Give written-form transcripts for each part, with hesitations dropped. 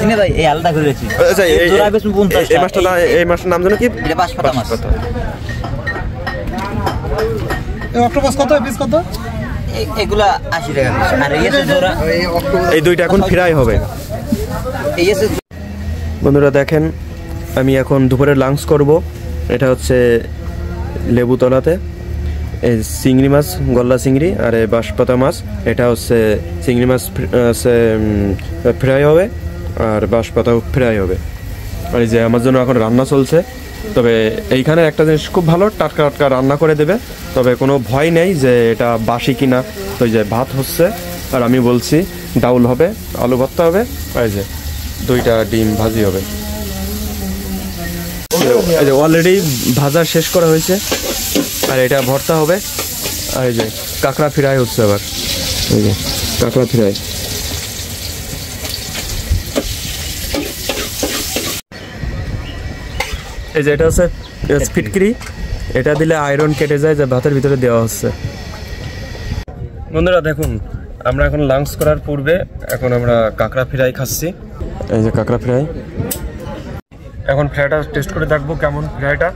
না ভাই, এই আলাদা করে রেখেছি। আচ্ছা, জোড়া বেশ 50 এই মাছটার নাম জানো কি? এটা বাঁশপাতা মাছ। এই অক্টোপাস কত পিস কত? এগুলা 80 টাকা পিস। আর এই আছে জোড়া, এই দুইটা এখন ফ্রাই হবে। এই আছে বন্ধুরা দেখেন, আমি এখন দুপুরে লাঞ্চ করব। এটা হচ্ছে লেবুতলাতে এই চিংড়ি মাছ, গলদা চিংড়ি আর এই বাঁশপাতা মাছ। এটা হচ্ছে চিংড়ি মাছ ফ্রাই হবে আর বাঁশপাতাও ফ্রাই হবে। আর এই যে আমার জন্য এখন রান্না চলছে। তবে এইখানে একটা জিনিস খুব ভালো, টাটকা টাটকা রান্না করে দেবে। তবে কোনো ভয় নেই যে এটা বাসি কিনা। তো এই যে ভাত হচ্ছে আর আমি বলছি ডাউল হবে, আলু ভর্তা হবে, আর এই যে 2টা ডিম ভাজি হবে। এই যে অলরেডি ভাজা শেষ করা হয়েছে আর এটা ভর্তা হবে। আর এই যে কাঁকড়া ফ্রাই হচ্ছে আবার, এই যে কাঁকড়া ফ্রাই। এই যে এটা হচ্ছে ফিটকিরি, এটা দিলে আয়রন কেটে যায়, যে ভাতের ভিতরে দেওয়া হচ্ছে। বন্ধুরা দেখুন, আমরা এখন লাঞ্চ করার পূর্বে এখন আমরা কাঁকড়া ফ্রাই খাচ্ছি। এই যে কাঁকড়া ফ্রাই, এখন ফ্রাইটা টেস্ট করে দেখবো কেমন ফ্রাইটা।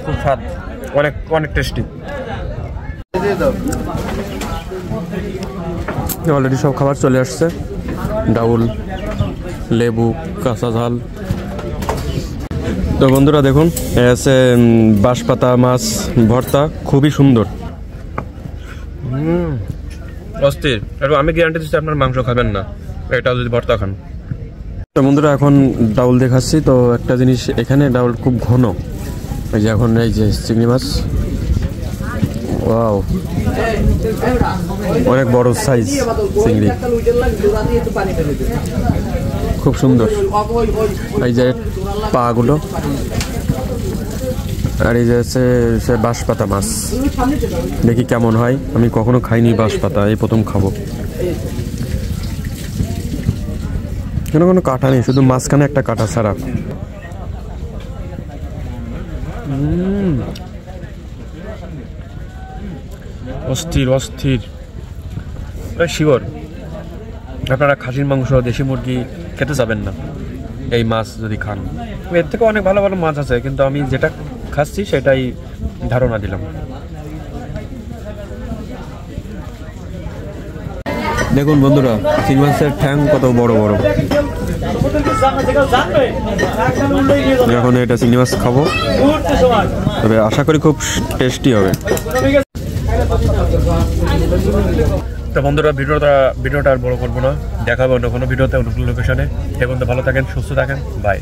খুব স্বাদ, অনেক অনেক টেস্টি। অলরেডি সব খাবার চলে আসছে, ডাউল, লেবু, কাঁচা ঝাল। তো বন্ধুরা দেখুন, আছে বাঁশপাতা মাছ ভর্তা, খুবই সুন্দর, অস্থির। আর আমি গ্যারান্টি দিচ্ছি আপনার মাংস খাবেন না এটা যদি ভর্তা খান। তো বন্ধুরা এখন ডাউল দেখাচ্ছি। তো একটা জিনিস, এখানে ডাউল খুব ঘন। এই যে এখন এই যে চিংড়ি মাছ, ওয়াও, অনেক বড় সাইজ চিংড়ি, খুব সুন্দর। এই যে পাগুলো, আর এই যে হচ্ছে সে বাঁশপাতা মাছ। দেখি কেমন হয়, আমি কখনো খাইনি বাঁশপাতা, এই প্রথম খাবো। কোনো কাঁটা নেই, শুধু মাঝখানে একটা কাঁটা ছাড়া। অস্থির অস্থির, শিওর আপনারা খাসির মাংস, দেশি মুরগি খেতে যাবেন না এই মাছ যদি খান। এর থেকে অনেক ভালো ভালো মাছ আছে, কিন্তু আমি যেটা খাচ্ছি সেটাই ধারণা দিলাম। দেখুন বন্ধুরা, চিংড়ি মাছের ঠ্যাং কত বড় বড়। এখন এটা চিংড়ি মাছ খাবো, তবে আশা করি খুব টেস্টি হবে। তো বন্ধুরা, ভিডিওটা আর বড় করবো না, দেখাবো অন্য কোনো ভিডিওতে, অন্য কোনো লোকেশনে। এখন তো ভালো থাকেন, সুস্থ থাকেন, বাই।